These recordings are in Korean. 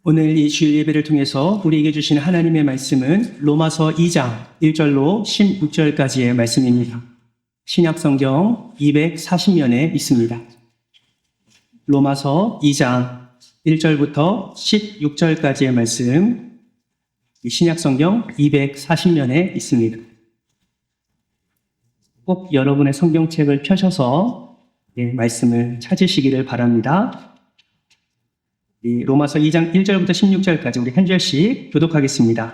오늘 이 주일 예배를 통해서 우리에게 주시는 하나님의 말씀은 로마서 2장 1절로 16절까지의 말씀입니다. 신약성경 240면에 있습니다. 로마서 2장 1절부터 16절까지의 말씀, 신약성경 240면에 있습니다. 꼭 여러분의 성경책을 펴셔서 말씀을 찾으시기를 바랍니다. 로마서 2장 1절부터 16절까지 우리 한 절씩 교독하겠습니다.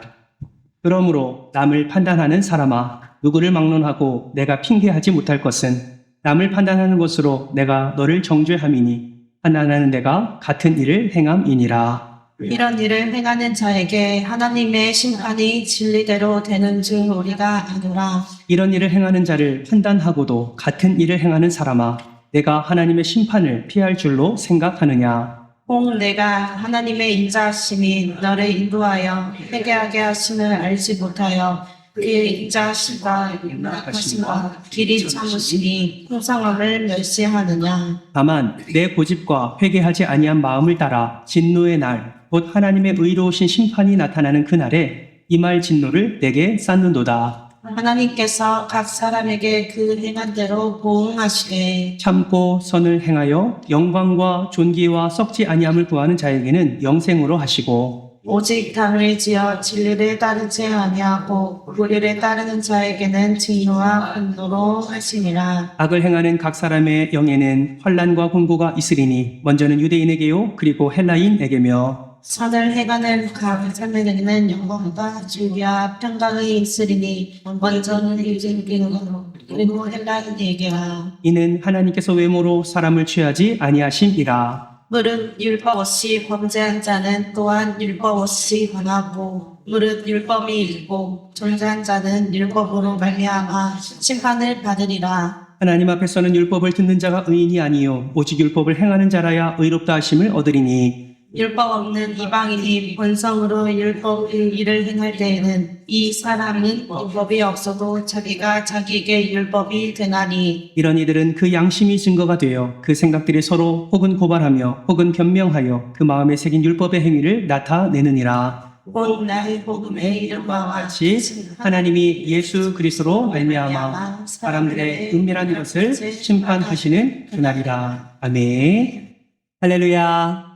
그러므로 남을 판단하는 사람아, 누구를 막론하고 내가 핑계하지 못할 것은 남을 판단하는 것으로 내가 너를 정죄함이니 판단하는 내가 같은 일을 행함이니라. 이런 일을 행하는 자에게 하나님의 심판이 진리대로 되는 줄 우리가 아노라. 이런 일을 행하는 자를 판단하고도 같은 일을 행하는 사람아, 내가 하나님의 심판을 피할 줄로 생각하느냐. 혹 내가 하나님의 인자하심이 너를 인도하여 회개하게 하심을 알지 못하여 그의 인자하심과 용납하심과 길이 참으시니 풍성함을 멸시하느냐. 다만 내 고집과 회개하지 아니한 마음을 따라 진노의 날, 곧 하나님의 의로우신 심판이 나타나는 그날에 이 말 진노를 내게 쌓는도다. 하나님께서 각 사람에게 그 행한 대로 보응하시되 참고 선을 행하여 영광과 존귀와 썩지 아니함을 구하는 자에게는 영생으로 하시고, 오직 당을 지어 진리를 따르지 아니하고 불의를 따르는 자에게는 진노와 분노로 하시니라. 악을 행하는 각 사람의 영에는 환난과 공고가 있으리니 먼저는 유대인에게요 그리고 헬라인에게며, 선을 행하는 각 사람에게는 영광과 존귀와 평강이 있으리니 먼저는 유대인에게로 그리고 헬라인에게라. 이는 하나님께서 외모로 사람을 취하지 아니하심이라. 무릇 율법 없이 범죄한 자는 또한 율법 없이 범하고, 무릇 율법이 있고 존재한 자는 율법으로 말미암아 심판을 받으리라. 하나님 앞에서는 율법을 듣는 자가 의인이 아니요 오직 율법을 행하는 자라야 의롭다 하심을 얻으리니, 율법 없는 이방인이 본성으로 율법 일을 행할 때에는 이 사람은 율법이 없어도 자기가 자기에게 율법이 되나니, 이런 이들은 그 양심이 증거가 되어 그 생각들이 서로 혹은 고발하며 혹은 변명하여 그 마음에 새긴 율법의 행위를 나타내느니라. 곧 나의 복음의 이름과 같이 하나님이 예수 그리스도로 말미암아 사람들의 은밀한 것을 심판하시는 그날이라. 아멘. 할렐루야.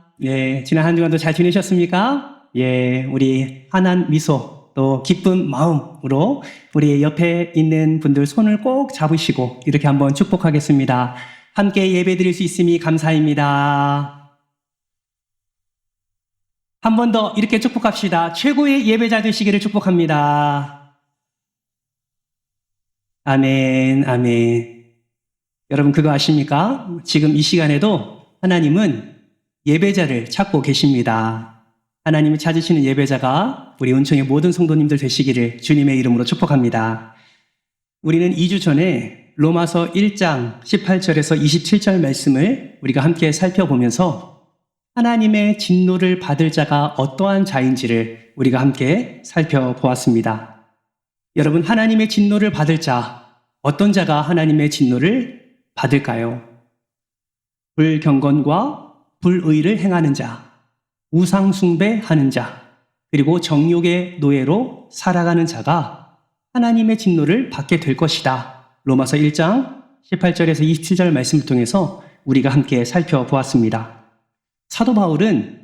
지난 한 주간도 잘 지내셨습니까? 우리 환한 미소 또 기쁜 마음으로 우리 옆에 있는 분들 손을 꼭 잡으시고 이렇게 한번 축복하겠습니다. 함께 예배 드릴 수 있음이 감사입니다. 한 번 더 이렇게 축복합시다. 최고의 예배자 되시기를 축복합니다. 아멘, 아멘. 여러분 그거 아십니까? 지금 이 시간에도 하나님은 예배자를 찾고 계십니다. 하나님이 찾으시는 예배자가 우리 은총의 모든 성도님들 되시기를 주님의 이름으로 축복합니다. 우리는 2주 전에 로마서 1장 18절에서 27절 말씀을 우리가 함께 살펴보면서 하나님의 진노를 받을 자가 어떠한 자인지를 우리가 함께 살펴보았습니다. 여러분, 하나님의 진노를 받을 자, 어떤 자가 하나님의 진노를 받을까요? 불경건과 불의를 행하는 자, 우상숭배하는 자, 그리고 정욕의 노예로 살아가는 자가 하나님의 진노를 받게 될 것이다. 로마서 1장 18절에서 27절 말씀을 통해서 우리가 함께 살펴보았습니다. 사도 바울은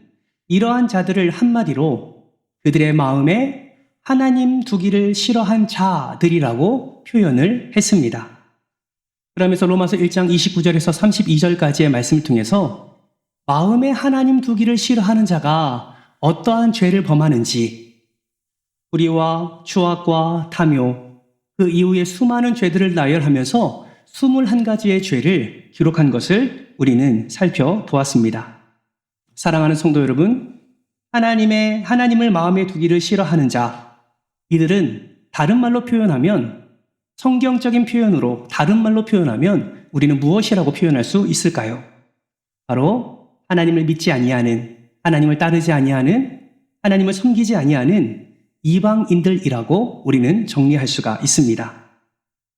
이러한 자들을 한마디로 그들의 마음에 하나님 두기를 싫어한 자들이라고 표현을 했습니다. 그러면서 로마서 1장 29절에서 32절까지의 말씀을 통해서 마음에 하나님 두기를 싫어하는 자가 어떠한 죄를 범하는지, 불의와 추악과 탐욕, 그 이후에 수많은 죄들을 나열하면서 21가지의 죄를 기록한 것을 우리는 살펴보았습니다. 사랑하는 성도 여러분, 하나님을 마음에 두기를 싫어하는 자, 이들은 다른 말로 표현하면, 성경적인 표현으로 다른 말로 표현하면 우리는 무엇이라고 표현할 수 있을까요? 바로 하나님을 믿지 아니하는, 하나님을 따르지 아니하는, 하나님을 섬기지 아니하는 이방인들이라고 우리는 정리할 수가 있습니다.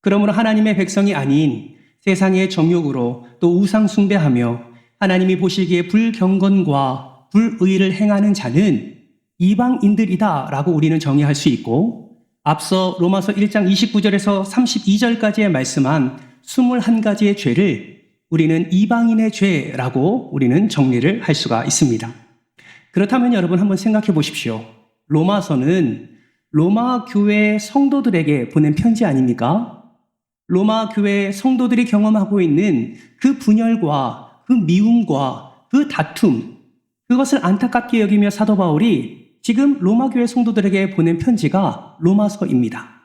그러므로 하나님의 백성이 아닌 세상의 정욕으로 또 우상 숭배하며 하나님이 보시기에 불경건과 불의를 행하는 자는 이방인들이다 라고 우리는 정의할 수 있고, 앞서 로마서 1장 29절에서 32절까지의 말씀한 21가지의 죄를 우리는 이방인의 죄라고 우리는 정리를 할 수가 있습니다. 그렇다면 여러분 한번 생각해 보십시오. 로마서는 로마 교회 성도들에게 보낸 편지 아닙니까? 로마 교회 성도들이 경험하고 있는 그 분열과 그 미움과 그 다툼, 그것을 안타깝게 여기며 사도 바울이 지금 로마 교회 성도들에게 보낸 편지가 로마서입니다.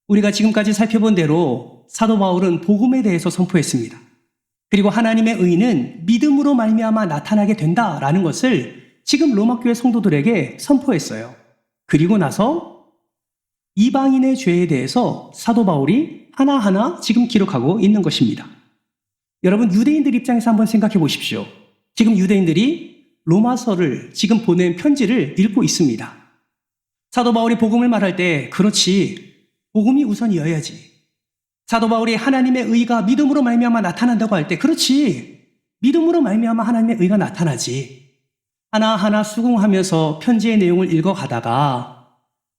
우리가 지금까지 살펴본 대로 사도 바울은 복음에 대해서 선포했습니다. 그리고 하나님의 의는 믿음으로 말미암아 나타나게 된다라는 것을 지금 로마 교회 성도들에게 선포했어요. 그리고 나서 이방인의 죄에 대해서 사도 바울이 하나하나 지금 기록하고 있는 것입니다. 여러분, 유대인들 입장에서 한번 생각해 보십시오. 지금 유대인들이 로마서를 지금 보낸 편지를 읽고 있습니다. 사도 바울이 복음을 말할 때 그렇지, 복음이 우선이어야지. 사도 바울이 하나님의 의가 믿음으로 말미암아 나타난다고 할 때 그렇지, 믿음으로 말미암아 하나님의 의가 나타나지. 하나하나 수긍하면서 편지의 내용을 읽어가다가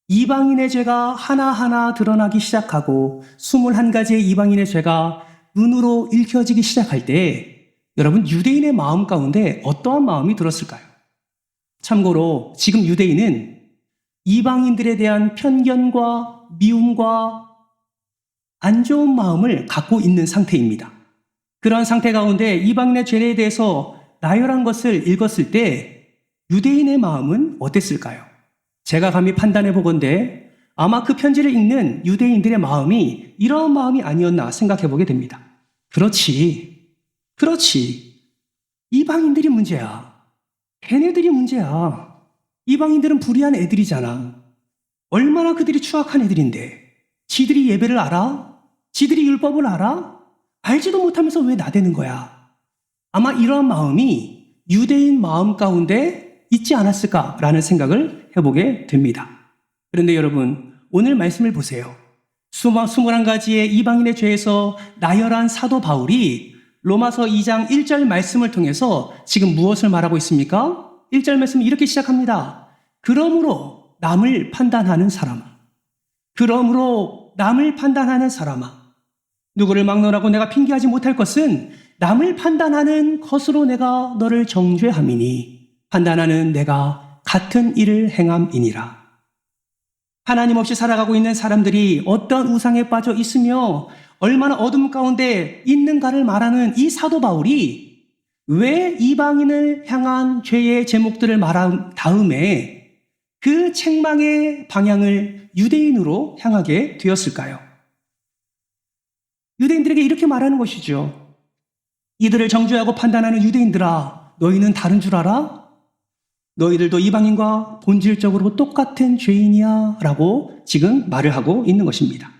이방인의 죄가 하나하나 드러나기 시작하고 21가지의 이방인의 죄가 눈으로 읽혀지기 시작할 때 여러분, 유대인의 마음 가운데 어떠한 마음이 들었을까요? 참고로 지금 유대인은 이방인들에 대한 편견과 미움과 안 좋은 마음을 갖고 있는 상태입니다. 그러한 상태 가운데 이방인의 죄에 대해서 나열한 것을 읽었을 때 유대인의 마음은 어땠을까요? 제가 감히 판단해 보건대 아마 그 편지를 읽는 유대인들의 마음이 이러한 마음이 아니었나 생각해 보게 됩니다. 그렇지. 이방인들이 문제야. 걔네들이 문제야. 이방인들은 불의한 애들이잖아. 얼마나 그들이 추악한 애들인데. 지들이 예배를 알아? 지들이 율법을 알아? 알지도 못하면서 왜 나대는 거야? 아마 이러한 마음이 유대인 마음 가운데 있지 않았을까라는 생각을 해보게 됩니다. 그런데 여러분, 오늘 말씀을 보세요. 21가지의 이방인의 죄에서 나열한 사도 바울이 로마서 2장 1절 말씀을 통해서 지금 무엇을 말하고 있습니까? 1절 말씀이 이렇게 시작합니다. 그러므로 남을 판단하는 사람아. 누구를 막론하고 내가 핑계하지 못할 것은 남을 판단하는 것으로 내가 너를 정죄함이니 판단하는 내가 같은 일을 행함이니라. 하나님 없이 살아가고 있는 사람들이 어떤 우상에 빠져 있으며 얼마나 어둠 가운데 있는가를 말하는 이 사도 바울이 왜 이방인을 향한 죄의 제목들을 말한 다음에 그 책망의 방향을 유대인으로 향하게 되었을까요? 유대인들에게 이렇게 말하는 것이죠. 이들을 정죄하고 판단하는 유대인들아, 너희는 다른 줄 알아? 너희들도 이방인과 본질적으로 똑같은 죄인이야 라고 지금 말을 하고 있는 것입니다.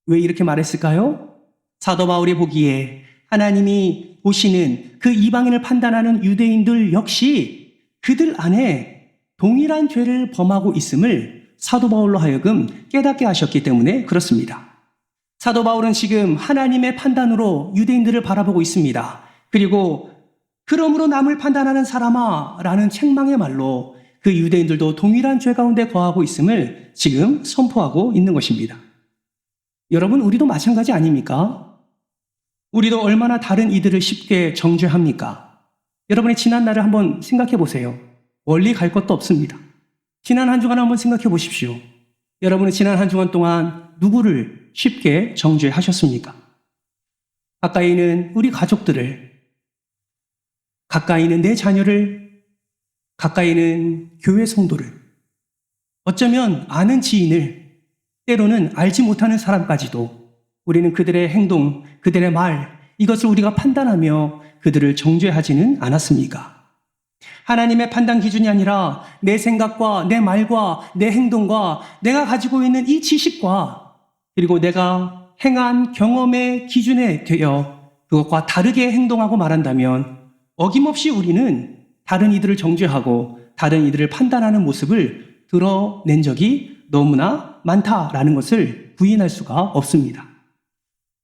왜 이렇게 말했을까요? 사도 바울이 보기에 하나님이 보시는 그 이방인을 판단하는 유대인들 역시 그들 안에 동일한 죄를 범하고 있음을 사도 바울로 하여금 깨닫게 하셨기 때문에 그렇습니다. 사도 바울은 지금 하나님의 판단으로 유대인들을 바라보고 있습니다. 그리고 그러므로 남을 판단하는 사람아 라는 책망의 말로 그 유대인들도 동일한 죄 가운데 거하고 있음을 지금 선포하고 있는 것입니다. 여러분, 우리도 마찬가지 아닙니까? 우리도 얼마나 다른 이들을 쉽게 정죄합니까? 여러분의 지난 날을 한번 생각해 보세요. 멀리 갈 것도 없습니다. 지난 한 주간 한번 생각해 보십시오. 여러분은 지난 한 주간 동안 누구를 쉽게 정죄하셨습니까? 가까이는 우리 가족들을, 가까이는 내 자녀를, 가까이는 교회 성도를, 어쩌면 아는 지인을, 때로는 알지 못하는 사람까지도 우리는 그들의 행동, 그들의 말, 이것을 우리가 판단하며 그들을 정죄하지는 않았습니까? 하나님의 판단 기준이 아니라 내 생각과 내 말과 내 행동과 내가 가지고 있는 이 지식과 그리고 내가 행한 경험의 기준에 되어 그것과 다르게 행동하고 말한다면 어김없이 우리는 다른 이들을 정죄하고 다른 이들을 판단하는 모습을 드러낸 적이 너무나 많다라는 것을 부인할 수가 없습니다.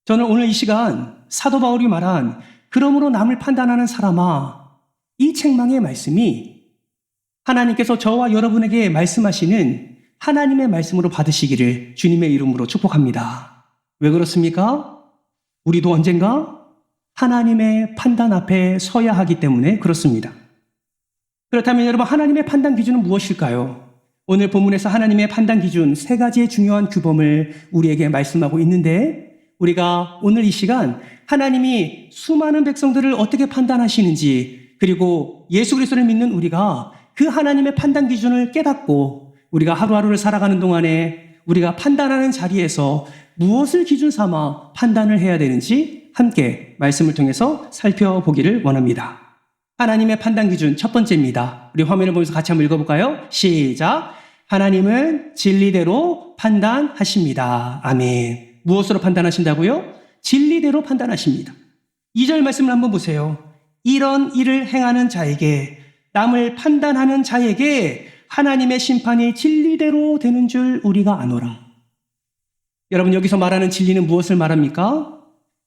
저는 오늘 이 시간 사도 바울이 말한 그러므로 남을 판단하는 사람아, 이 책망의 말씀이 하나님께서 저와 여러분에게 말씀하시는 하나님의 말씀으로 받으시기를 주님의 이름으로 축복합니다. 왜 그렇습니까? 우리도 언젠가 하나님의 판단 앞에 서야 하기 때문에 그렇습니다. 그렇다면 여러분, 하나님의 판단 기준은 무엇일까요? 오늘 본문에서 하나님의 판단 기준 3가지의 중요한 규범을 우리에게 말씀하고 있는데, 우리가 오늘 이 시간 하나님이 수많은 백성들을 어떻게 판단하시는지, 그리고 예수 그리스도를 믿는 우리가 그 하나님의 판단 기준을 깨닫고 우리가 하루하루를 살아가는 동안에 우리가 판단하는 자리에서 무엇을 기준 삼아 판단을 해야 되는지 함께 말씀을 통해서 살펴보기를 원합니다. 하나님의 판단 기준 첫 번째입니다. 우리 화면을 보면서 같이 한번 읽어볼까요? 시작! 하나님은 진리대로 판단하십니다. 아멘. 무엇으로 판단하신다고요? 진리대로 판단하십니다. 2절 말씀을 한번 보세요. 이런 일을 행하는 자에게, 남을 판단하는 자에게 하나님의 심판이 진리대로 되는 줄 우리가 아노라. 여러분, 여기서 말하는 진리는 무엇을 말합니까?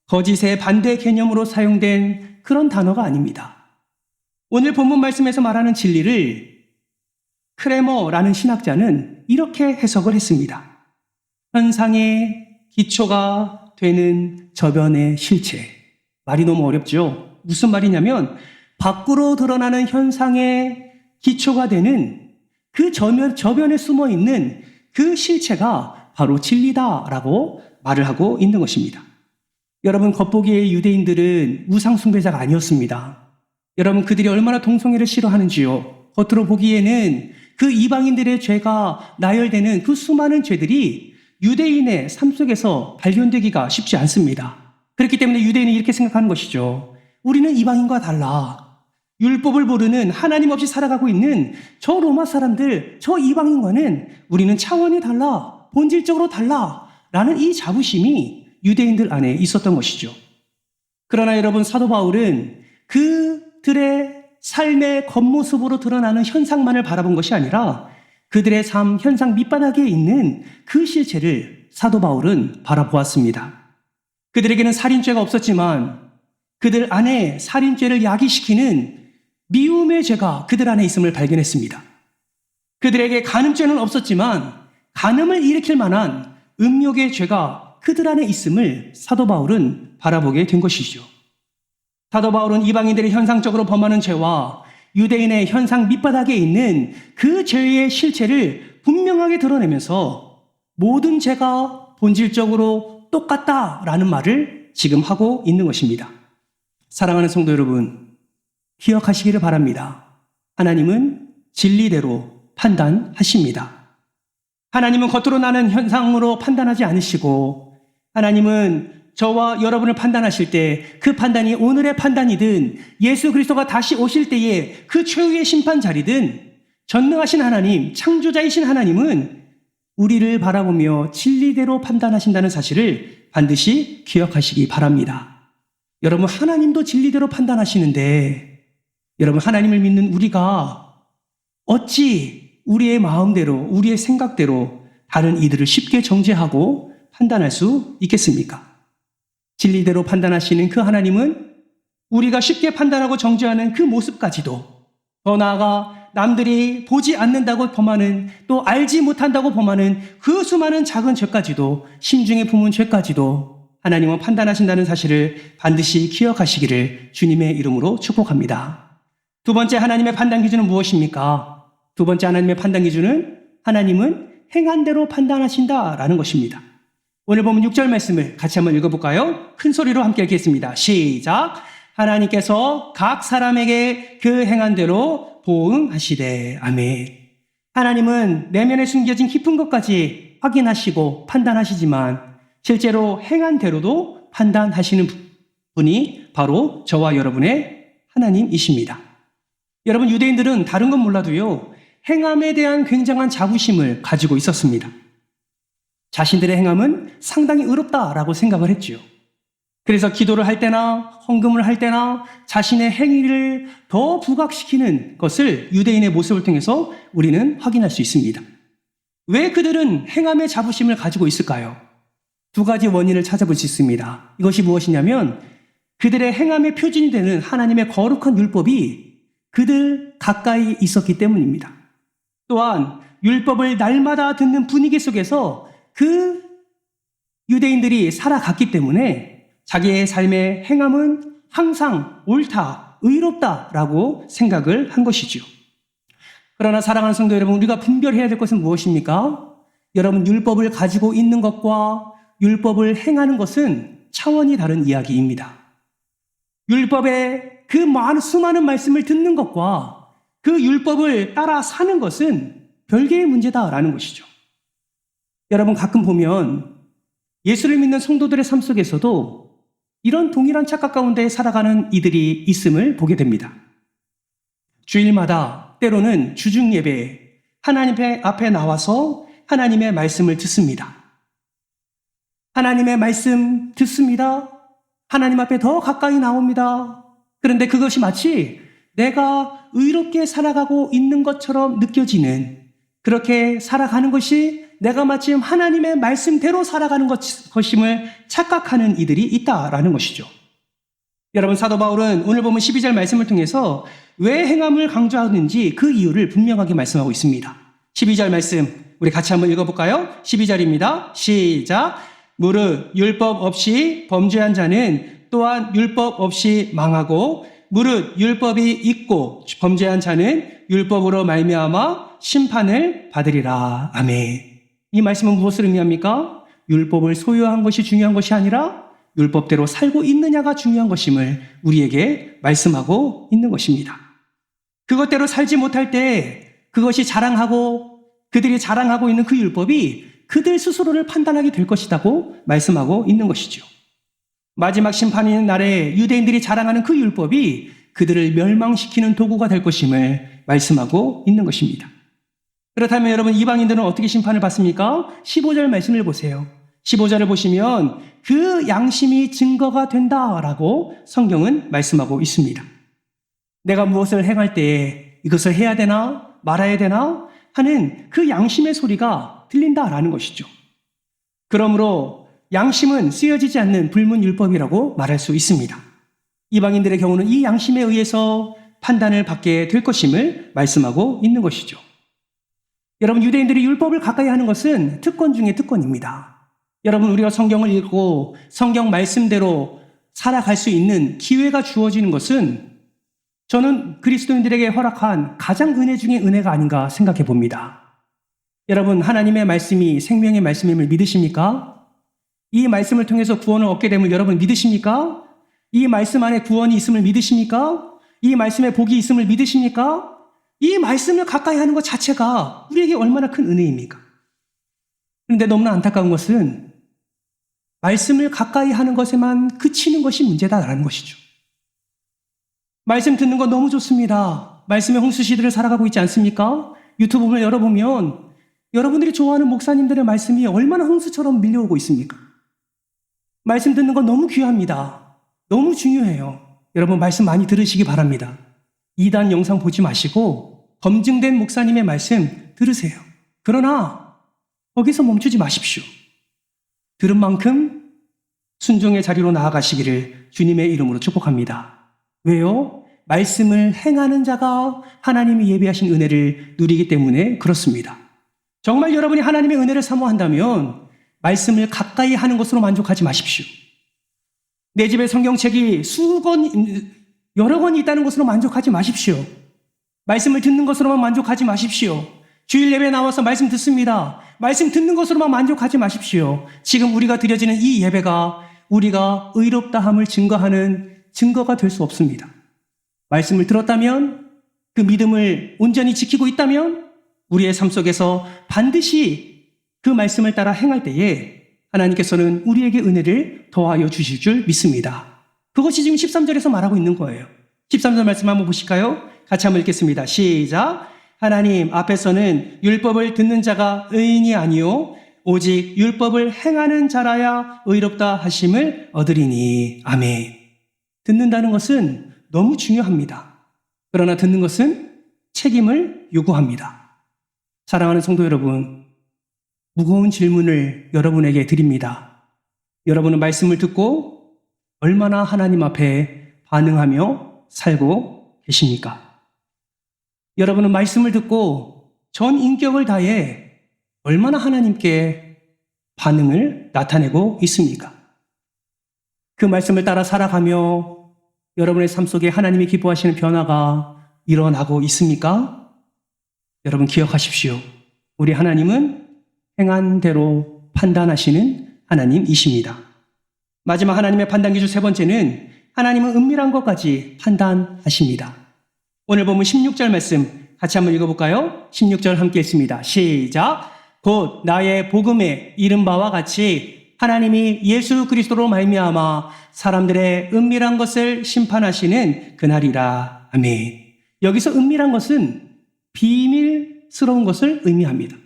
거짓의 반대 개념으로 사용된 그런 단어가 아닙니다. 오늘 본문 말씀에서 말하는 진리를 크레머라는 신학자는 이렇게 해석을 했습니다. 현상의 기초가 되는 저변의 실체. 말이 너무 어렵죠? 무슨 말이냐면 밖으로 드러나는 현상의 기초가 되는 그 저변에 숨어 있는 그 실체가 바로 진리다라고 말을 하고 있는 것입니다. 여러분, 겉보기에 유대인들은 우상숭배자가 아니었습니다. 여러분, 그들이 얼마나 동성애를 싫어하는지요. 겉으로 보기에는 그 이방인들의 죄가 나열되는 그 수많은 죄들이 유대인의 삶 속에서 발견되기가 쉽지 않습니다. 그렇기 때문에 유대인은 이렇게 생각하는 것이죠. 우리는 이방인과 달라. 율법을 모르는, 하나님 없이 살아가고 있는 저 로마 사람들, 저 이방인과는 우리는 차원이 달라, 본질적으로 달라 라는 이 자부심이 유대인들 안에 있었던 것이죠. 그러나 여러분, 사도 바울은 그들의 삶의 겉모습으로 드러나는 현상만을 바라본 것이 아니라 그들의 삶 현상 밑바닥에 있는 그 실체를 사도 바울은 바라보았습니다. 그들에게는 살인죄가 없었지만 그들 안에 살인죄를 야기시키는 미움의 죄가 그들 안에 있음을 발견했습니다. 그들에게 간음죄는 없었지만 간음을 일으킬 만한 음욕의 죄가 그들 안에 있음을 사도 바울은 바라보게 된 것이죠. 사도 바울은 이방인들이 현상적으로 범하는 죄와 유대인의 현상 밑바닥에 있는 그 죄의 실체를 분명하게 드러내면서 모든 죄가 본질적으로 똑같다라는 말을 지금 하고 있는 것입니다. 사랑하는 성도 여러분, 기억하시기를 바랍니다. 하나님은 진리대로 판단하십니다. 하나님은 겉으로 나는 현상으로 판단하지 않으시고, 하나님은 저와 여러분을 판단하실 때 그 판단이 오늘의 판단이든 예수 그리스도가 다시 오실 때의 그 최후의 심판 자리든 전능하신 하나님, 창조자이신 하나님은 우리를 바라보며 진리대로 판단하신다는 사실을 반드시 기억하시기 바랍니다. 여러분, 하나님도 진리대로 판단하시는데 여러분, 하나님을 믿는 우리가 어찌 우리의 마음대로, 우리의 생각대로 다른 이들을 쉽게 정죄하고 판단할 수 있겠습니까? 진리대로 판단하시는 그 하나님은 우리가 쉽게 판단하고 정죄하는 그 모습까지도, 더 나아가 남들이 보지 않는다고 범하는, 또 알지 못한다고 범하는 그 수많은 작은 죄까지도, 심중에 품은 죄까지도 하나님은 판단하신다는 사실을 반드시 기억하시기를 주님의 이름으로 축복합니다. 두 번째 하나님의 판단 기준은 무엇입니까? 두 번째 하나님의 판단 기준은 하나님은 행한 대로 판단하신다라는 것입니다. 오늘 보면 6절 말씀을 같이 한번 읽어볼까요? 큰 소리로 함께 읽겠습니다. 시작! 하나님께서 각 사람에게 그 행한 대로 보응하시되. 아멘. 하나님은 내면에 숨겨진 깊은 것까지 확인하시고 판단하시지만 실제로 행한 대로도 판단하시는 분이 바로 저와 여러분의 하나님이십니다. 여러분, 유대인들은 다른 건 몰라도요, 행함에 대한 굉장한 자부심을 가지고 있었습니다. 자신들의 행함은 상당히 의롭다라고 생각을 했지요. 그래서 기도를 할 때나 헌금을 할 때나 자신의 행위를 더 부각시키는 것을 유대인의 모습을 통해서 우리는 확인할 수 있습니다. 왜 그들은 행함의 자부심을 가지고 있을까요? 두 가지 원인을 찾아볼 수 있습니다. 이것이 무엇이냐면 그들의 행함의 표준이 되는 하나님의 거룩한 율법이 그들 가까이 있었기 때문입니다. 또한 율법을 날마다 듣는 분위기 속에서 그 유대인들이 살아갔기 때문에 자기의 삶의 행함은 항상 옳다, 의롭다라고 생각을 한 것이죠. 그러나 사랑하는 성도 여러분, 우리가 분별해야 될 것은 무엇입니까? 여러분, 율법을 가지고 있는 것과 율법을 행하는 것은 차원이 다른 이야기입니다. 율법의 그 수많은 말씀을 듣는 것과 그 율법을 따라 사는 것은 별개의 문제다라는 것이죠. 여러분, 가끔 보면 예수를 믿는 성도들의 삶 속에서도 이런 동일한 착각 가운데 살아가는 이들이 있음을 보게 됩니다. 주일마다 때로는 주중 예배에 하나님 앞에 나와서 하나님의 말씀을 듣습니다. 하나님의 말씀 듣습니다. 하나님 앞에 더 가까이 나옵니다. 그런데 그것이 마치 내가 의롭게 살아가고 있는 것처럼 느껴지는, 그렇게 살아가는 것이 내가 마침 하나님의 말씀대로 살아가는 것임을 착각하는 이들이 있다라는 것이죠. 여러분, 사도 바울은 오늘 보면 12절 말씀을 통해서 왜 행함을 강조하는지 그 이유를 분명하게 말씀하고 있습니다. 12절 말씀 우리 같이 한번 읽어볼까요? 12절입니다. 시작. 무릇 율법 없이 범죄한 자는 또한 율법 없이 망하고 무릇 율법이 있고 범죄한 자는 율법으로 말미암아 심판을 받으리라. 아멘. 이 말씀은 무엇을 의미합니까? 율법을 소유한 것이 중요한 것이 아니라 율법대로 살고 있느냐가 중요한 것임을 우리에게 말씀하고 있는 것입니다. 그것대로 살지 못할 때 그것이 그들이 자랑하고 있는 그 율법이 그들 스스로를 판단하게 될 것이라고 말씀하고 있는 것이죠. 마지막 심판의 날에 유대인들이 자랑하는 그 율법이 그들을 멸망시키는 도구가 될 것임을 말씀하고 있는 것입니다. 그렇다면 여러분, 이방인들은 어떻게 심판을 받습니까? 15절 말씀을 보세요. 15절을 보시면 그 양심이 증거가 된다라고 성경은 말씀하고 있습니다. 내가 무엇을 행할 때에 이것을 해야 되나 말아야 되나 하는 그 양심의 소리가 들린다라는 것이죠. 그러므로 양심은 쓰여지지 않는 불문율법이라고 말할 수 있습니다. 이방인들의 경우는 이 양심에 의해서 판단을 받게 될 것임을 말씀하고 있는 것이죠. 여러분, 유대인들이 율법을 가까이 하는 것은 특권 중에 특권입니다. 여러분, 우리가 성경을 읽고 성경 말씀대로 살아갈 수 있는 기회가 주어지는 것은 저는 그리스도인들에게 허락한 가장 은혜 중에 은혜가 아닌가 생각해 봅니다. 여러분, 하나님의 말씀이 생명의 말씀임을 믿으십니까? 이 말씀을 통해서 구원을 얻게 됨을 여러분 믿으십니까? 이 말씀 안에 구원이 있음을 믿으십니까? 이 말씀에 복이 있음을 믿으십니까? 이 말씀을 가까이 하는 것 자체가 우리에게 얼마나 큰 은혜입니까? 그런데 너무나 안타까운 것은 말씀을 가까이 하는 것에만 그치는 것이 문제다라는 것이죠. 말씀 듣는 거 너무 좋습니다. 말씀의 홍수시대를 살아가고 있지 않습니까? 유튜브를 열어보면 여러분들이 좋아하는 목사님들의 말씀이 얼마나 홍수처럼 밀려오고 있습니까? 말씀 듣는 건 너무 귀합니다. 너무 중요해요. 여러분, 말씀 많이 들으시기 바랍니다. 2단 영상 보지 마시고 검증된 목사님의 말씀 들으세요. 그러나 거기서 멈추지 마십시오. 들은 만큼 순종의 자리로 나아가시기를 주님의 이름으로 축복합니다. 왜요? 말씀을 행하는 자가 하나님이 예비하신 은혜를 누리기 때문에 그렇습니다. 정말 여러분이 하나님의 은혜를 사모한다면 말씀을 가까이 하는 것으로 만족하지 마십시오. 내 집에 성경책이 여러 권이 있다는 것으로 만족하지 마십시오. 말씀을 듣는 것으로만 만족하지 마십시오. 주일 예배에 나와서 말씀 듣습니다. 말씀 듣는 것으로만 만족하지 마십시오. 지금 우리가 드려지는 이 예배가 우리가 의롭다함을 증거하는 증거가 될 수 없습니다. 말씀을 들었다면, 그 믿음을 온전히 지키고 있다면 우리의 삶 속에서 반드시 그 말씀을 따라 행할 때에 하나님께서는 우리에게 은혜를 더하여 주실 줄 믿습니다. 그것이 지금 13절에서 말하고 있는 거예요. 13절 말씀 한번 보실까요? 같이 한번 읽겠습니다. 시작. 하나님 앞에서는 율법을 듣는 자가 의인이 아니요 오직 율법을 행하는 자라야 의롭다 하심을 얻으리니. 아멘. 듣는다는 것은 너무 중요합니다. 그러나 듣는 것은 책임을 요구합니다. 사랑하는 성도 여러분, 무거운 질문을 여러분에게 드립니다. 여러분은 말씀을 듣고 얼마나 하나님 앞에 반응하며 살고 계십니까? 여러분은 말씀을 듣고 전 인격을 다해 얼마나 하나님께 반응을 나타내고 있습니까? 그 말씀을 따라 살아가며 여러분의 삶 속에 하나님이 기뻐하시는 변화가 일어나고 있습니까? 여러분 기억하십시오. 우리 하나님은 행한 대로 판단하시는 하나님이십니다. 마지막 하나님의 판단 기준 세 번째는 하나님은 은밀한 것까지 판단하십니다. 오늘 보면 16절 말씀 같이 한번 읽어볼까요? 16절 함께 읽습니다. 시작! 곧 나의 복음에 이른 바와 같이 하나님이 예수 그리스도로 말미암아 사람들의 은밀한 것을 심판하시는 그날이라. 아멘. 여기서 은밀한 것은 비밀스러운 것을 의미합니다.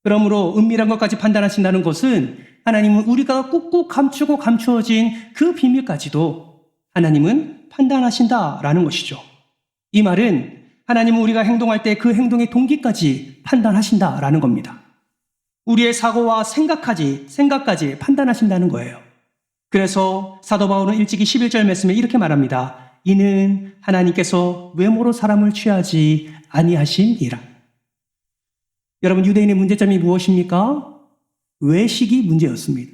그러므로 은밀한 것까지 판단하신다는 것은 하나님은 우리가 꾹꾹 감추고 감추어진 그 비밀까지도 하나님은 판단하신다라는 것이죠. 이 말은 하나님은 우리가 행동할 때 그 행동의 동기까지 판단하신다라는 겁니다. 우리의 사고와 생각까지 판단하신다는 거예요. 그래서 사도 바울은 일찍이 11절 말씀에 이렇게 말합니다. 이는 하나님께서 외모로 사람을 취하지 아니하심이라. 여러분 유대인의 문제점이 무엇입니까? 외식이 문제였습니다.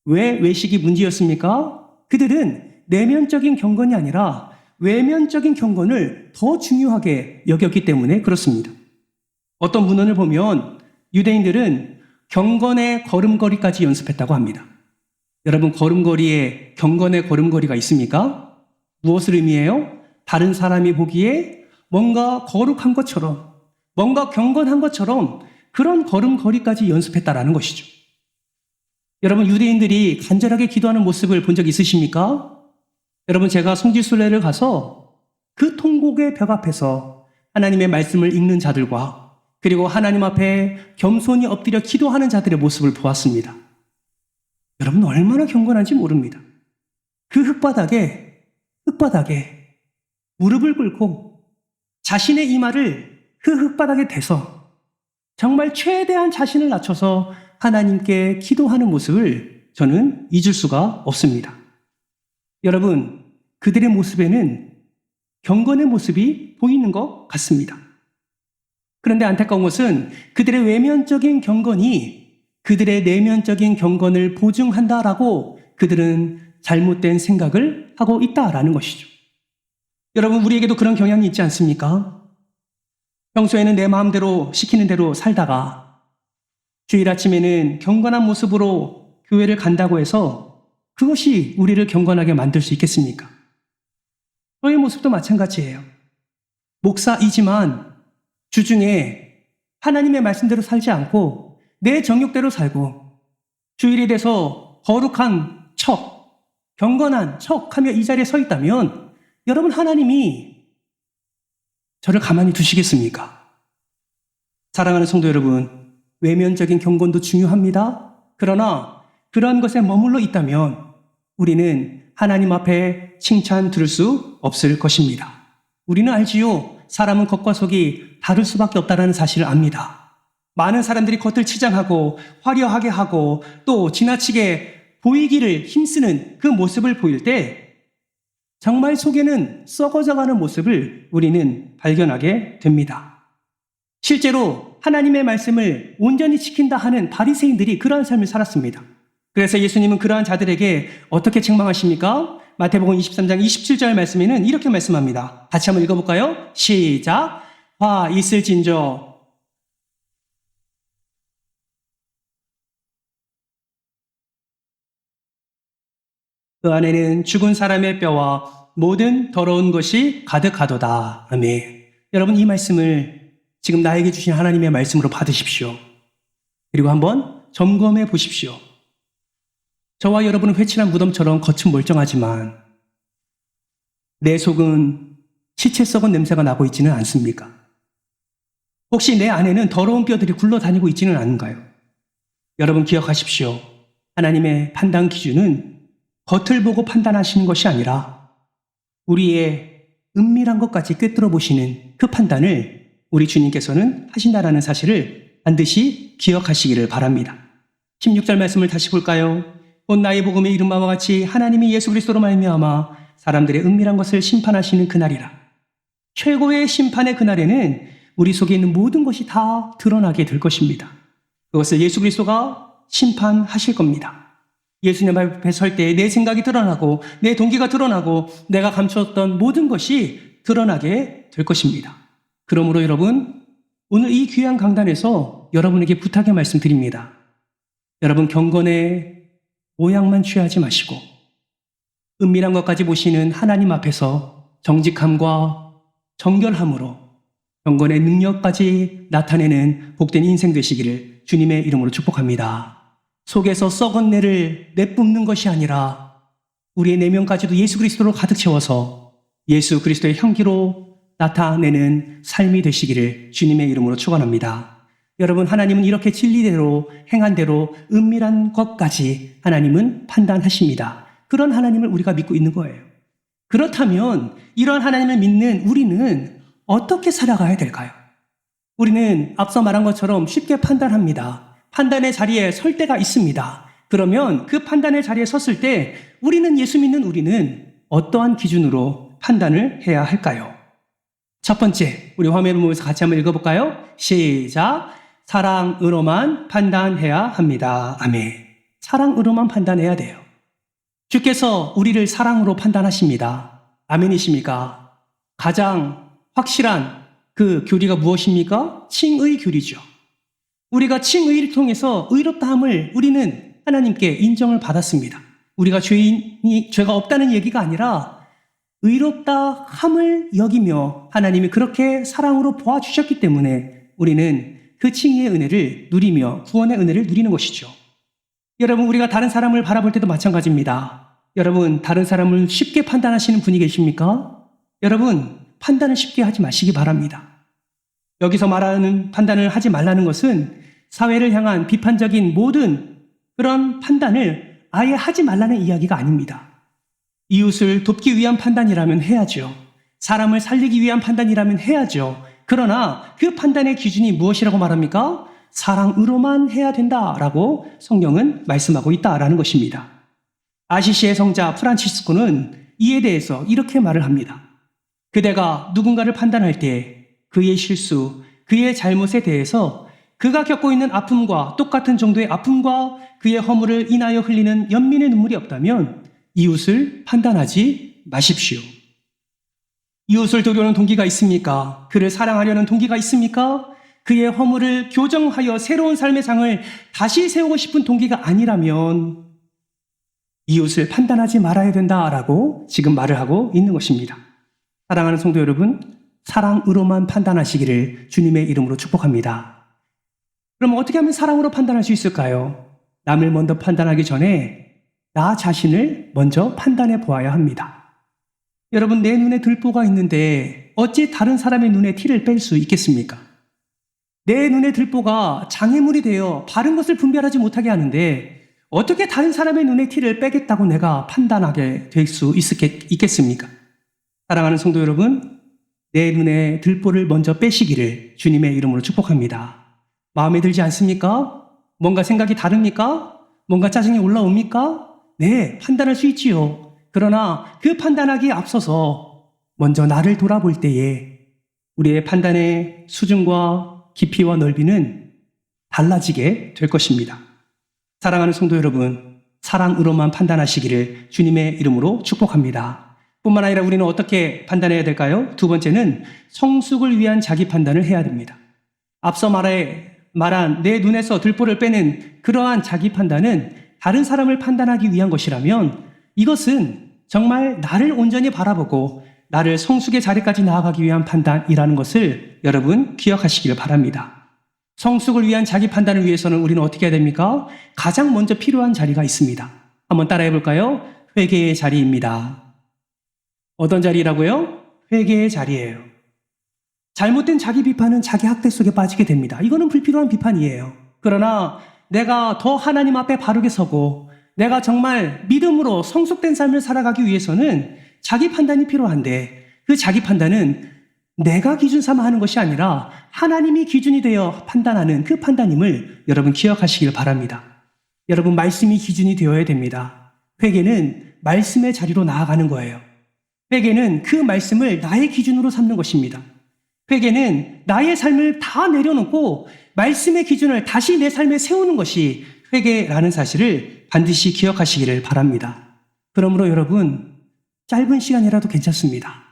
왜 외식이 문제였습니까? 그들은 내면적인 경건이 아니라 외면적인 경건을 더 중요하게 여겼기 때문에 그렇습니다. 어떤 문헌을 보면 유대인들은 경건의 걸음걸이까지 연습했다고 합니다. 여러분 걸음걸이에 경건의 걸음걸이가 있습니까? 무엇을 의미해요? 다른 사람이 보기에 뭔가 거룩한 것처럼 뭔가 경건한 것처럼 그런 걸음걸이까지 연습했다라는 것이죠. 여러분 유대인들이 간절하게 기도하는 모습을 본 적 있으십니까? 여러분 제가 성지순례를 가서 그 통곡의 벽 앞에서 하나님의 말씀을 읽는 자들과 그리고 하나님 앞에 겸손히 엎드려 기도하는 자들의 모습을 보았습니다. 여러분 얼마나 경건한지 모릅니다. 그 흙바닥에 무릎을 꿇고 자신의 이마를 그 흙바닥에 대서 정말 최대한 자신을 낮춰서 하나님께 기도하는 모습을 저는 잊을 수가 없습니다. 여러분, 그들의 모습에는 경건의 모습이 보이는 것 같습니다. 그런데 안타까운 것은 그들의 외면적인 경건이 그들의 내면적인 경건을 보증한다라고 그들은 잘못된 생각을 하고 있다라는 것이죠. 여러분, 우리에게도 그런 경향이 있지 않습니까? 평소에는 내 마음대로 시키는 대로 살다가 주일 아침에는 경건한 모습으로 교회를 간다고 해서 그것이 우리를 경건하게 만들 수 있겠습니까? 저의 모습도 마찬가지예요. 목사이지만 주중에 하나님의 말씀대로 살지 않고 내 정욕대로 살고 주일이 돼서 거룩한 척, 경건한 척하며 이 자리에 서 있다면 여러분 하나님이 저를 가만히 두시겠습니까? 사랑하는 성도 여러분, 외면적인 경건도 중요합니다. 그러나 그런 것에 머물러 있다면 우리는 하나님 앞에 칭찬 들을 수 없을 것입니다. 우리는 알지요. 사람은 겉과 속이 다를 수밖에 없다는 사실을 압니다. 많은 사람들이 겉을 치장하고 화려하게 하고 또 지나치게 보이기를 힘쓰는 그 모습을 보일 때 정말 속에는 썩어져가는 모습을 우리는 발견하게 됩니다. 실제로 하나님의 말씀을 온전히 지킨다 하는 바리새인들이 그러한 삶을 살았습니다. 그래서 예수님은 그러한 자들에게 어떻게 책망하십니까? 마태복음 23장 27절 말씀에는 이렇게 말씀합니다. 같이 한번 읽어볼까요? 시작! 화 있을진저 그 안에는 죽은 사람의 뼈와 모든 더러운 것이 가득하도다. 아멘. 여러분 이 말씀을 지금 나에게 주신 하나님의 말씀으로 받으십시오. 그리고 한번 점검해 보십시오. 저와 여러분은 회칠한 무덤처럼 겉은 멀쩡하지만 내 속은 시체 썩은 냄새가 나고 있지는 않습니까? 혹시 내 안에는 더러운 뼈들이 굴러다니고 있지는 않은가요? 여러분 기억하십시오. 하나님의 판단 기준은 겉을 보고 판단하시는 것이 아니라 우리의 은밀한 것까지 꿰뚫어 보시는 그 판단을 우리 주님께서는 하신다라는 사실을 반드시 기억하시기를 바랍니다. 16절 말씀을 다시 볼까요? 곧 나의 복음의 이른 바와 같이 하나님이 예수 그리스도로 말미암아 사람들의 은밀한 것을 심판하시는 그날이라. 최고의 심판의 그날에는 우리 속에 있는 모든 것이 다 드러나게 될 것입니다. 그것을 예수 그리스도가 심판하실 겁니다. 예수님 앞에 설 때 내 생각이 드러나고 내 동기가 드러나고 내가 감추었던 모든 것이 드러나게 될 것입니다. 그러므로 여러분, 오늘 이 귀한 강단에서 여러분에게 부탁의 말씀 드립니다. 여러분, 경건의 모양만 취하지 마시고 은밀한 것까지 보시는 하나님 앞에서 정직함과 정결함으로 경건의 능력까지 나타내는 복된 인생 되시기를 주님의 이름으로 축복합니다. 속에서 썩은 내를 내뿜는 것이 아니라 우리의 내면까지도 예수 그리스도로 가득 채워서 예수 그리스도의 향기로 나타내는 삶이 되시기를 주님의 이름으로 축원합니다. 여러분, 하나님은 이렇게 진리대로 행한 대로 은밀한 것까지 하나님은 판단하십니다. 그런 하나님을 우리가 믿고 있는 거예요. 그렇다면 이런 하나님을 믿는 우리는 어떻게 살아가야 될까요? 우리는 앞서 말한 것처럼 쉽게 판단합니다. 판단의 자리에 설 때가 있습니다. 그러면 그 판단의 자리에 섰을 때 예수 믿는 우리는 어떠한 기준으로 판단을 해야 할까요? 첫 번째, 우리 화면을 보면서 같이 한번 읽어볼까요? 시작! 사랑으로만 판단해야 합니다. 아멘. 사랑으로만 판단해야 돼요. 주께서 우리를 사랑으로 판단하십니다. 아멘이십니까? 가장 확실한 그 교리가 무엇입니까? 칭의 교리죠. 우리가 칭의를 통해서 의롭다함을 우리는 하나님께 인정을 받았습니다. 우리가 죄가 없다는 얘기가 아니라 의롭다함을 여기며 하나님이 그렇게 사랑으로 보아주셨기 때문에 우리는 그 칭의의 은혜를 누리며 구원의 은혜를 누리는 것이죠. 여러분, 우리가 다른 사람을 바라볼 때도 마찬가지입니다. 여러분, 다른 사람을 쉽게 판단하시는 분이 계십니까? 여러분, 판단을 쉽게 하지 마시기 바랍니다. 여기서 말하는 판단을 하지 말라는 것은 사회를 향한 비판적인 모든 그런 판단을 아예 하지 말라는 이야기가 아닙니다. 이웃을 돕기 위한 판단이라면 해야죠. 사람을 살리기 위한 판단이라면 해야죠. 그러나 그 판단의 기준이 무엇이라고 말합니까? 사랑으로만 해야 된다라고 성경은 말씀하고 있다라는 것입니다. 아시시의 성자 프란치스코는 이에 대해서 이렇게 말을 합니다. 그대가 누군가를 판단할 때 그의 실수, 그의 잘못에 대해서 그가 겪고 있는 아픔과 똑같은 정도의 아픔과 그의 허물을 인하여 흘리는 연민의 눈물이 없다면 이웃을 판단하지 마십시오. 이웃을 도우려는 동기가 있습니까? 그를 사랑하려는 동기가 있습니까? 그의 허물을 교정하여 새로운 삶의 장을 다시 세우고 싶은 동기가 아니라면 이웃을 판단하지 말아야 된다라고 지금 말을 하고 있는 것입니다. 사랑하는 성도 여러분, 사랑으로만 판단하시기를 주님의 이름으로 축복합니다. 그럼 어떻게 하면 사랑으로 판단할 수 있을까요? 남을 먼저 판단하기 전에 나 자신을 먼저 판단해 보아야 합니다. 여러분, 내 눈에 들보가 있는데 어찌 다른 사람의 눈에 티를 뺄 수 있겠습니까? 내 눈에 들보가 장애물이 되어 바른 것을 분별하지 못하게 하는데 어떻게 다른 사람의 눈에 티를 빼겠다고 내가 판단하게 될 수 있겠습니까? 사랑하는 성도 여러분, 내 눈에 들보를 먼저 빼시기를 주님의 이름으로 축복합니다. 마음에 들지 않습니까? 뭔가 생각이 다릅니까? 뭔가 짜증이 올라옵니까? 네, 판단할 수 있지요. 그러나 그 판단하기에 앞서서 먼저 나를 돌아볼 때에 우리의 판단의 수준과 깊이와 넓이는 달라지게 될 것입니다. 사랑하는 성도 여러분, 사랑으로만 판단하시기를 주님의 이름으로 축복합니다. 뿐만 아니라 우리는 어떻게 판단해야 될까요? 두 번째는 성숙을 위한 자기 판단을 해야 됩니다. 앞서 말한 내 눈에서 들보를 빼는 그러한 자기 판단은 다른 사람을 판단하기 위한 것이라면 이것은 정말 나를 온전히 바라보고 나를 성숙의 자리까지 나아가기 위한 판단이라는 것을 여러분 기억하시길 바랍니다. 성숙을 위한 자기 판단을 위해서는 우리는 어떻게 해야 됩니까? 가장 먼저 필요한 자리가 있습니다. 한번 따라해 볼까요? 회개의 자리입니다. 어떤 자리라고요? 회개의 자리예요. 잘못된 자기 비판은 자기 학대 속에 빠지게 됩니다. 이거는 불필요한 비판이에요. 그러나 내가 더 하나님 앞에 바르게 서고 내가 정말 믿음으로 성숙된 삶을 살아가기 위해서는 자기 판단이 필요한데 그 자기 판단은 내가 기준 삼아 하는 것이 아니라 하나님이 기준이 되어 판단하는 그 판단임을 여러분 기억하시길 바랍니다. 여러분, 말씀이 기준이 되어야 됩니다. 회개는 말씀의 자리로 나아가는 거예요. 회개는 그 말씀을 나의 기준으로 삼는 것입니다. 회개는 나의 삶을 다 내려놓고 말씀의 기준을 다시 내 삶에 세우는 것이 회개라는 사실을 반드시 기억하시기를 바랍니다. 그러므로 여러분, 짧은 시간이라도 괜찮습니다.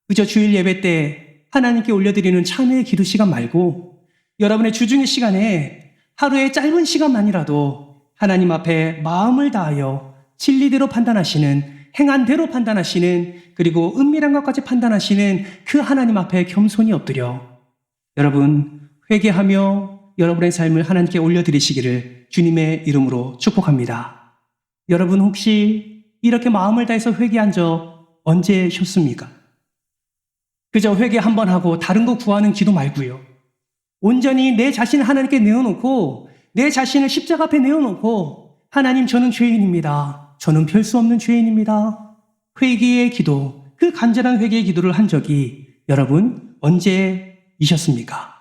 그저 주일 예배 때 하나님께 올려드리는 참회의 기도 시간 말고 여러분의 주중의 시간에 하루의 짧은 시간만이라도 하나님 앞에 마음을 다하여 진리대로 판단하시는, 행한대로 판단하시는, 그리고 은밀한 것까지 판단하시는 그 하나님 앞에 겸손히 엎드려 여러분 회개하며 여러분의 삶을 하나님께 올려드리시기를 주님의 이름으로 축복합니다. 여러분 혹시 이렇게 마음을 다해서 회개한 적 언제셨습니까? 그저 회개 한번 하고 다른 거 구하는 기도 말고요. 온전히 내 자신을 하나님께 내어놓고 내 자신을 십자가 앞에 내어놓고 하나님, 저는 죄인입니다. 저는 별 수 없는 죄인입니다. 회개의 기도, 그 간절한 회개의 기도를 한 적이 여러분 언제이셨습니까?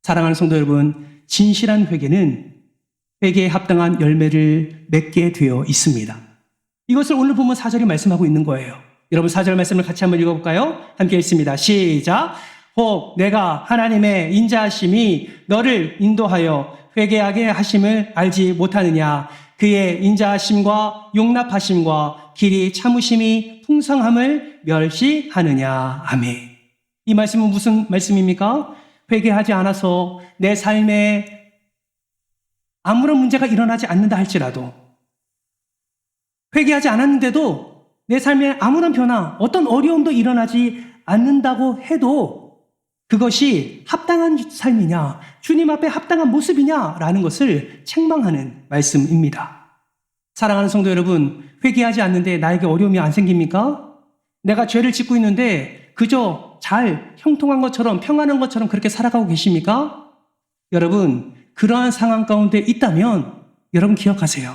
사랑하는 성도 여러분, 진실한 회개는 회개에 합당한 열매를 맺게 되어 있습니다. 이것을 오늘 보면 4절이 말씀하고 있는 거예요. 여러분 4절 말씀을 같이 한번 읽어볼까요? 함께 읽습니다. 시작! 혹 내가 하나님의 인자하심이 너를 인도하여 회개하게 하심을 알지 못하느냐? 그의 인자하심과 용납하심과 길이 참으심이 풍성함을 멸시하느냐? 아멘. 이 말씀은 무슨 말씀입니까? 회개하지 않아서 내 삶에 아무런 문제가 일어나지 않는다 할지라도, 회개하지 않았는데도 내 삶에 아무런 변화, 어떤 어려움도 일어나지 않는다고 해도 그것이 합당한 삶이냐, 주님 앞에 합당한 모습이냐라는 것을 책망하는 말씀입니다. 사랑하는 성도 여러분, 회개하지 않는데 나에게 어려움이 안 생깁니까? 내가 죄를 짓고 있는데 그저 잘 형통한 것처럼, 평안한 것처럼 그렇게 살아가고 계십니까? 여러분, 그러한 상황 가운데 있다면 여러분 기억하세요.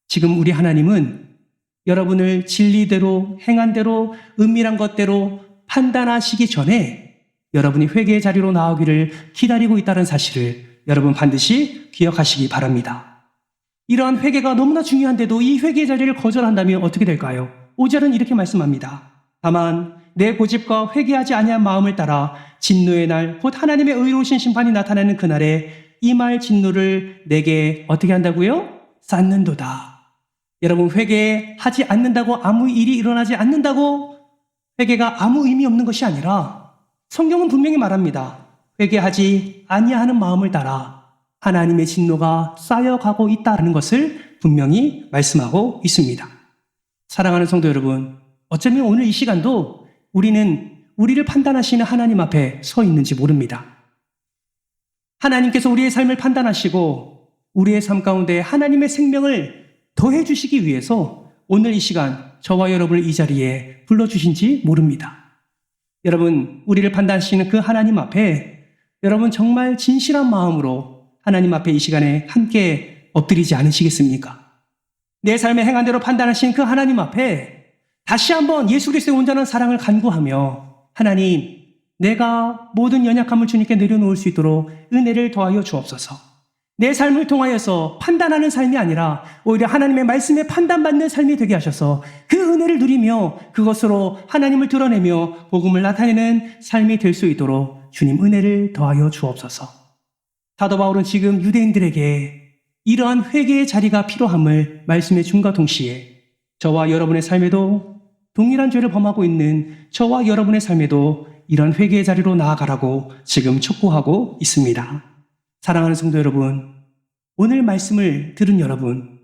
지금 우리 하나님은 여러분을 진리대로, 행한대로, 은밀한 것대로 판단하시기 전에 여러분이 회개의 자리로 나오기를 기다리고 있다는 사실을 여러분 반드시 기억하시기 바랍니다. 이러한 회개가 너무나 중요한데도 이 회개의 자리를 거절한다면 어떻게 될까요? 5절은 이렇게 말씀합니다. 다만 내 고집과 회개하지 아니한 마음을 따라 진노의 날, 곧 하나님의 의로우신 심판이 나타나는 그날에 이 말 진노를 내게 어떻게 한다고요? 쌓는도다. 여러분, 회개하지 않는다고 아무 일이 일어나지 않는다고 회개가 아무 의미 없는 것이 아니라 성경은 분명히 말합니다. 회개하지 아니하는 마음을 따라 하나님의 진노가 쌓여가고 있다는 것을 분명히 말씀하고 있습니다. 사랑하는 성도 여러분, 어쩌면 오늘 이 시간도 우리는 우리를 판단하시는 하나님 앞에 서 있는지 모릅니다. 하나님께서 우리의 삶을 판단하시고 우리의 삶 가운데 하나님의 생명을 더해 주시기 위해서 오늘 이 시간 저와 여러분을 이 자리에 불러주신지 모릅니다. 여러분, 우리를 판단하시는 그 하나님 앞에 여러분 정말 진실한 마음으로 하나님 앞에 이 시간에 함께 엎드리지 않으시겠습니까? 내 삶의 행한 대로 판단하신 그 하나님 앞에 다시 한번 예수 그리스도의 온전한 사랑을 간구하며, 하나님, 내가 모든 연약함을 주님께 내려놓을 수 있도록 은혜를 더하여 주옵소서. 내 삶을 통하여서 판단하는 삶이 아니라 오히려 하나님의 말씀에 판단받는 삶이 되게 하셔서 그 은혜를 누리며 그것으로 하나님을 드러내며 복음을 나타내는 삶이 될 수 있도록 주님 은혜를 더하여 주옵소서. 사도 바울은 지금 유대인들에게 이러한 회개의 자리가 필요함을 말씀해 줌과 동시에 저와 여러분의 삶에도 동일한 죄를 범하고 있는 저와 여러분의 삶에도 이런 회개의 자리로 나아가라고 지금 촉구하고 있습니다. 사랑하는 성도 여러분, 오늘 말씀을 들은 여러분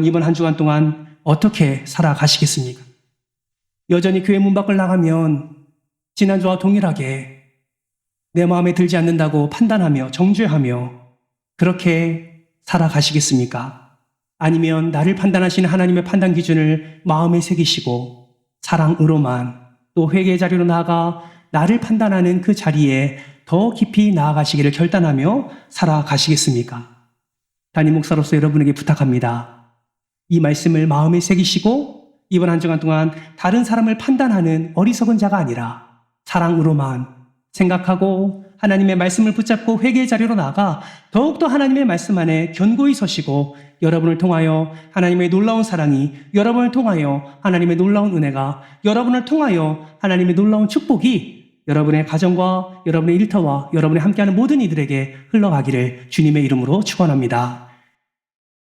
이번 한 주간 동안 어떻게 살아가시겠습니까? 여전히 교회 문 밖을 나가면 지난주와 동일하게 내 마음에 들지 않는다고 판단하며 정죄하며 그렇게 살아가시겠습니까? 아니면 나를 판단하시는 하나님의 판단 기준을 마음에 새기시고 사랑으로만 또 회개의 자리로 나아가 나를 판단하는 그 자리에 더 깊이 나아가시기를 결단하며 살아가시겠습니까? 담임 목사로서 여러분에게 부탁합니다. 이 말씀을 마음에 새기시고 이번 한 주간 동안 다른 사람을 판단하는 어리석은 자가 아니라 사랑으로만 생각하고 하나님의 말씀을 붙잡고 회개의 자리로 나아가 더욱더 하나님의 말씀 안에 견고히 서시고 여러분을 통하여 하나님의 놀라운 사랑이, 여러분을 통하여 하나님의 놀라운 은혜가, 여러분을 통하여 하나님의 놀라운 축복이 여러분의 가정과 여러분의 일터와 여러분이 함께하는 모든 이들에게 흘러가기를 주님의 이름으로 축원합니다.